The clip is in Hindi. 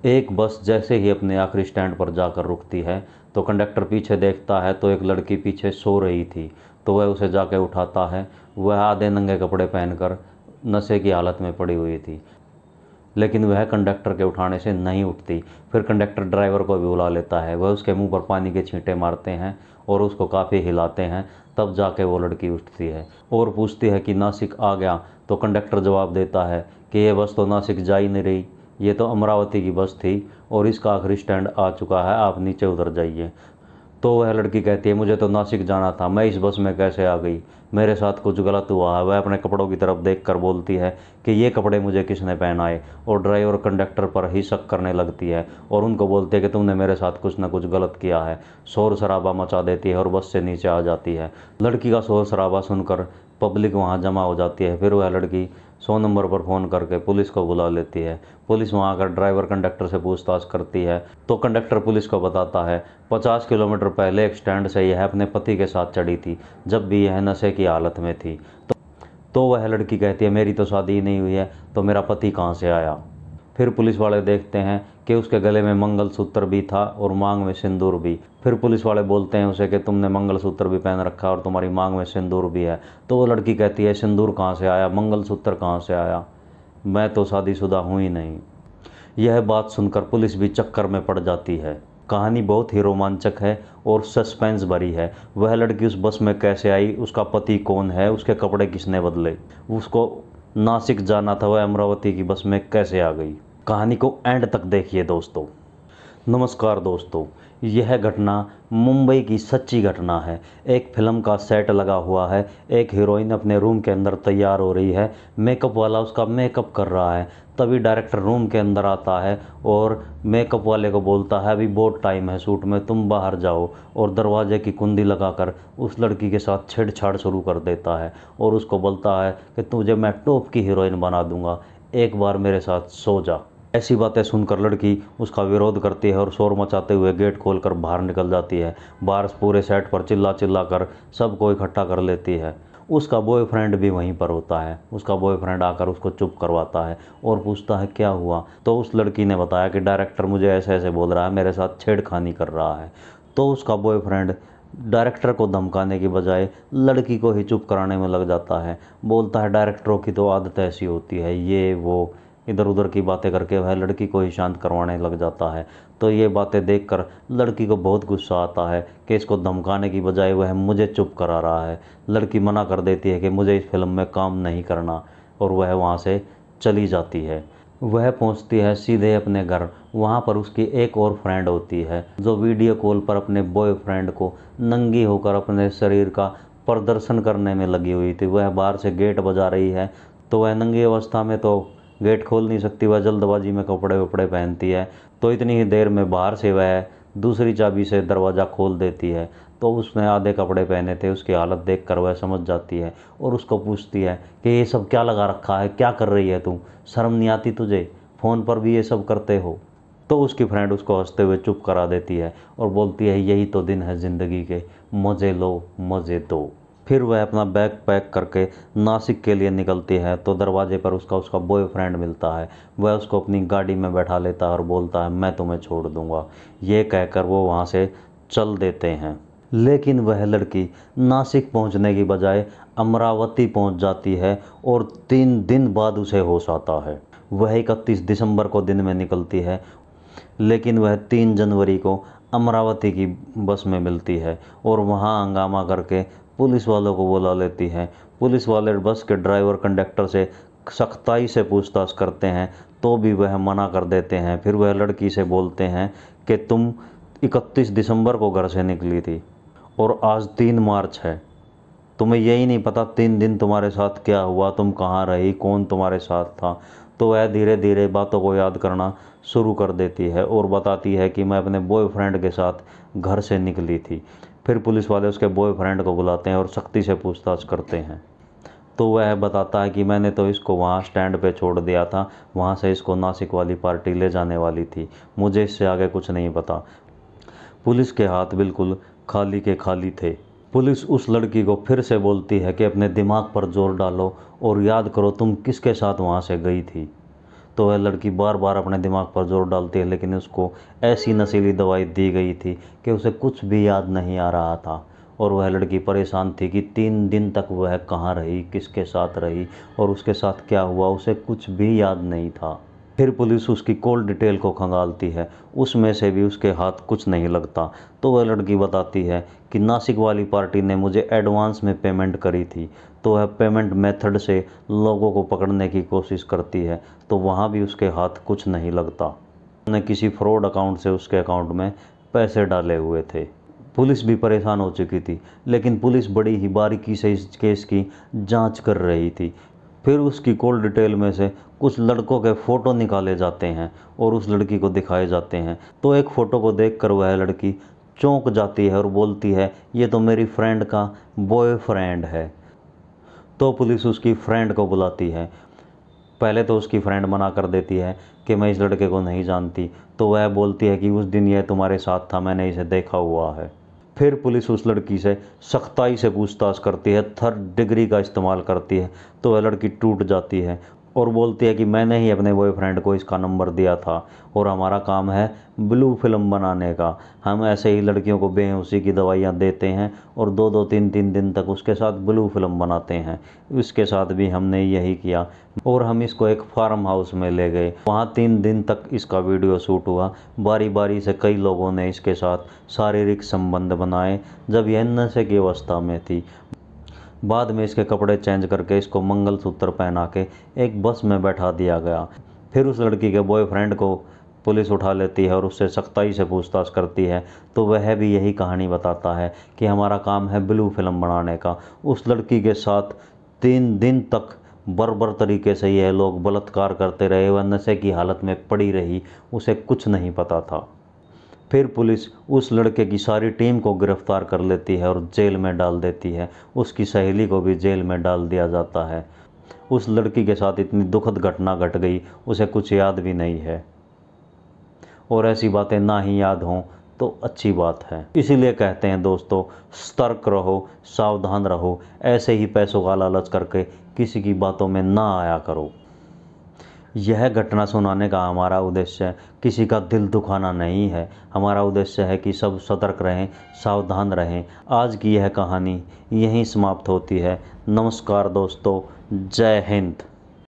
एक बस जैसे ही अपने आखिरी स्टैंड पर जाकर रुकती है तो कंडक्टर पीछे देखता है तो एक लड़की पीछे सो रही थी। तो वह उसे जाके उठाता है। वह आधे नंगे कपड़े पहनकर नशे की हालत में पड़ी हुई थी, लेकिन वह कंडक्टर के उठाने से नहीं उठती। फिर कंडक्टर ड्राइवर को भी बुला लेता है। वह उसके मुंह पर पानी के छींटे मारते हैं और उसको काफ़ी हिलाते हैं। तब जाके वो लड़की उठती है और पूछती है कि नासिक आ गया। तो कंडक्टर जवाब देता है कि ये बस तो नासिक जा ही नहीं रही, ये तो अमरावती की बस थी और इसका आखिरी स्टैंड आ चुका है, आप नीचे उतर जाइए। तो वह लड़की कहती है मुझे तो नासिक जाना था, मैं इस बस में कैसे आ गई, मेरे साथ कुछ गलत हुआ है। वह अपने कपड़ों की तरफ देखकर बोलती है कि ये कपड़े मुझे किसने पहनाए, और ड्राइवर कंडक्टर पर ही शक करने लगती है और उनको बोलती है कि तुमने मेरे साथ कुछ ना कुछ गलत किया है। शोर शराबा मचा देती है और बस से नीचे आ जाती है। लड़की का शोर शराबा सुनकर पब्लिक वहाँ जमा हो जाती है। फिर वह लड़की 100 नंबर पर फ़ोन करके पुलिस को बुला लेती है। पुलिस वहाँ आकर ड्राइवर कंडक्टर से पूछताछ करती है तो कंडक्टर पुलिस को बताता है 50 किलोमीटर पहले एक स्टैंड से यह अपने पति के साथ चढ़ी थी, जब भी यह नशे की हालत में थी। तो वह लड़की कहती है मेरी तो शादी ही नहीं हुई है, तो मेरा पति कहाँ से आया। फिर पुलिस वाले देखते हैं कि उसके गले में मंगलसूत्र भी था और मांग में सिंदूर भी। फिर पुलिस वाले बोलते हैं उसे कि तुमने मंगलसूत्र भी पहन रखा और तुम्हारी मांग में सिंदूर भी है। तो वो लड़की कहती है सिंदूर कहाँ से आया, मंगलसूत्र कहाँ से आया, मैं तो शादीशुदा हूँ ही नहीं। यह बात सुनकर पुलिस भी चक्कर में पड़ जाती है। कहानी बहुत ही रोमांचक है और सस्पेंस भरी है। वह लड़की उस बस में कैसे आई, उसका पति कौन है, उसके कपड़े किसने बदले, उसको नासिक जाना था, वह अमरावती की बस में कैसे आ गई। कहानी को एंड तक देखिए दोस्तों। नमस्कार दोस्तों, यह घटना मुंबई की सच्ची घटना है। एक फिल्म का सेट लगा हुआ है। एक हीरोइन अपने रूम के अंदर तैयार हो रही है, मेकअप वाला उसका मेकअप कर रहा है। तभी डायरेक्टर रूम के अंदर आता है और मेकअप वाले को बोलता है अभी बहुत टाइम है शूट में, तुम बाहर जाओ, और दरवाजे की कुंडी लगाकर उस लड़की के साथ छेड़छाड़ शुरू कर देता है और उसको बोलता है कि तुझे मैं टॉप की हीरोइन बना दूंगा, एक बार मेरे साथ सो जा। ऐसी बातें सुनकर लड़की उसका विरोध करती है और शोर मचाते हुए गेट खोलकर बाहर निकल जाती है। बाहर पूरे सेट पर चिल्ला चिल्ला कर सबको इकट्ठा कर लेती है। उसका बॉयफ्रेंड भी वहीं पर होता है। उसका बॉयफ्रेंड आकर उसको चुप करवाता है और पूछता है क्या हुआ। तो उस लड़की ने बताया कि डायरेक्टर मुझे ऐसे ऐसे बोल रहा है, मेरे साथ छेड़खानी कर रहा है। तो उसका बॉयफ्रेंड डायरेक्टर को धमकाने की बजाय लड़की को ही चुप कराने में लग जाता है। बोलता है डायरेक्टरों की तो आदत ऐसी होती है, ये वो इधर उधर की बातें करके वह लड़की को ही शांत करवाने लग जाता है। तो ये बातें देखकर लड़की को बहुत गुस्सा आता है कि इसको धमकाने की बजाय वह मुझे चुप करा रहा है। लड़की मना कर देती है कि मुझे इस फिल्म में काम नहीं करना और वह वहाँ से चली जाती है। वह पहुँचती है सीधे अपने घर। वहाँ पर उसकी एक और फ्रेंड होती है जो वीडियो कॉल पर अपने बॉयफ्रेंड को नंगी होकर अपने शरीर का प्रदर्शन करने में लगी हुई थी। वह बाहर से गेट बजा रही है तो वह नंगी अवस्था में तो गेट खोल नहीं सकती, वह जल्दबाजी में कपड़े वपड़े पहनती है। तो इतनी ही देर में बाहर से वह दूसरी चाबी से दरवाज़ा खोल देती है। तो उसने आधे कपड़े पहने थे। उसकी हालत देखकर वह समझ जाती है और उसको पूछती है कि ये सब क्या लगा रखा है, क्या कर रही है तू, शर्म नहीं आती तुझे, फ़ोन पर भी ये सब करते हो। तो उसकी फ्रेंड उसको हंसते हुए चुप करा देती है और बोलती है यही तो दिन है ज़िंदगी के, मज़े लो मज़े दो। फिर वह अपना बैग पैक करके नासिक के लिए निकलती है तो दरवाजे पर उसका बॉयफ्रेंड मिलता है। वह उसको अपनी गाड़ी में बैठा लेता है और बोलता है मैं तुम्हें छोड़ दूंगा। ये कहकर वो वहाँ से चल देते हैं। लेकिन वह लड़की नासिक पहुँचने की बजाय अमरावती पहुँच जाती है और 3 दिन बाद उसे होश आता है। वह 31 दिसंबर को दिन में निकलती है, लेकिन वह 3 जनवरी को अमरावती की बस में मिलती है और वहाँ हंगामा करके पुलिस वालों को बुला लेती है। पुलिस वाले बस के ड्राइवर कंडक्टर से सख्ताई से पूछताछ करते हैं तो भी वह मना कर देते हैं। फिर वह लड़की से बोलते हैं कि तुम 31 दिसंबर को घर से निकली थी और आज 3 मार्च है, तुम्हें यही नहीं पता 3 दिन तुम्हारे साथ क्या हुआ, तुम कहाँ रही, कौन तुम्हारे साथ था। तो वह धीरे धीरे बातों को याद करना शुरू कर देती है और बताती है कि मैं अपने बॉयफ्रेंड के साथ घर से निकली थी। फिर पुलिस वाले उसके बॉयफ्रेंड को बुलाते हैं और सख्ती से पूछताछ करते हैं। तो वह बताता है कि मैंने तो इसको वहाँ स्टैंड पे छोड़ दिया था, वहाँ से इसको नासिक वाली पार्टी ले जाने वाली थी, मुझे इससे आगे कुछ नहीं पता। पुलिस के हाथ बिल्कुल खाली के खाली थे। पुलिस उस लड़की को फिर से बोलती है कि अपने दिमाग पर जोर डालो और याद करो तुम किसके साथ वहाँ से गई थी। तो वह लड़की बार बार अपने दिमाग पर जोर डालती है, लेकिन उसको ऐसी नशीली दवाई दी गई थी कि उसे कुछ भी याद नहीं आ रहा था। और वह लड़की परेशान थी कि 3 दिन तक वह कहाँ रही, किसके साथ रही और उसके साथ क्या हुआ, उसे कुछ भी याद नहीं था। फिर पुलिस उसकी कॉल डिटेल को खंगालती है, उसमें से भी उसके हाथ कुछ नहीं लगता। तो वह लड़की बताती है कि नासिक वाली पार्टी ने मुझे एडवांस में पेमेंट करी थी। तो वह पेमेंट मेथड से लोगों को पकड़ने की कोशिश करती है, तो वहाँ भी उसके हाथ कुछ नहीं लगता। उन्होंने किसी फ्रॉड अकाउंट से उसके अकाउंट में पैसे डाले हुए थे। पुलिस भी परेशान हो चुकी थी, लेकिन पुलिस बड़ी ही बारीकी से इस केस की जांच कर रही थी। फिर उसकी कॉल डिटेल में से कुछ लड़कों के फ़ोटो निकाले जाते हैं और उस लड़की को दिखाए जाते हैं। तो एक फ़ोटो को देखकर वह लड़की चौंक जाती है और बोलती है, ये तो मेरी फ्रेंड का बॉयफ्रेंड है। तो पुलिस उसकी फ्रेंड को बुलाती है। पहले तो उसकी फ्रेंड मना कर देती है कि मैं इस लड़के को नहीं जानती। तो वह बोलती है कि उस दिन यह तुम्हारे साथ था, मैंने इसे देखा हुआ है। फिर पुलिस उस लड़की से सख्ताई से पूछताछ करती है, 3rd डिग्री का इस्तेमाल करती है। तो वह लड़की टूट जाती है और बोलती है कि मैंने ही अपने बॉयफ्रेंड को इसका नंबर दिया था और हमारा काम है ब्लू फिल्म बनाने का। हम ऐसे ही लड़कियों को बेहोशी की दवाइयाँ देते हैं और 2-2 3-3 दिन तक उसके साथ ब्लू फिल्म बनाते हैं। इसके साथ भी हमने यही किया और हम इसको एक फार्म हाउस में ले गए। वहाँ 3 दिन तक इसका वीडियो शूट हुआ। बारी बारी से कई लोगों ने इसके साथ शारीरिक संबंध बनाए जब यह नशे की अवस्था में थी। बाद में इसके कपड़े चेंज करके इसको मंगलसूत्र पहना के एक बस में बैठा दिया गया। फिर उस लड़की के बॉयफ्रेंड को पुलिस उठा लेती है और उससे सख्ताई से पूछताछ करती है। तो वह भी यही कहानी बताता है कि हमारा काम है ब्लू फिल्म बनाने का। उस लड़की के साथ 3 दिन तक बर्बर तरीके से यह लोग बलात्कार करते रहे। वह नशे की हालत में पड़ी रही, उसे कुछ नहीं पता था। फिर पुलिस उस लड़के की सारी टीम को गिरफ्तार कर लेती है और जेल में डाल देती है। उसकी सहेली को भी जेल में डाल दिया जाता है। उस लड़की के साथ इतनी दुखद घटना घट गई, उसे कुछ याद भी नहीं है। और ऐसी बातें ना ही याद हों तो अच्छी बात है। इसीलिए कहते हैं दोस्तों, सतर्क रहो, सावधान रहो। ऐसे ही पैसों का लालच करके किसी की बातों में ना आया करो। यह घटना सुनाने का हमारा उद्देश्य किसी का दिल दुखाना नहीं है। हमारा उद्देश्य है कि सब सतर्क रहें, सावधान रहें। आज की यह कहानी यहीं समाप्त होती है। नमस्कार दोस्तों, जय हिंद।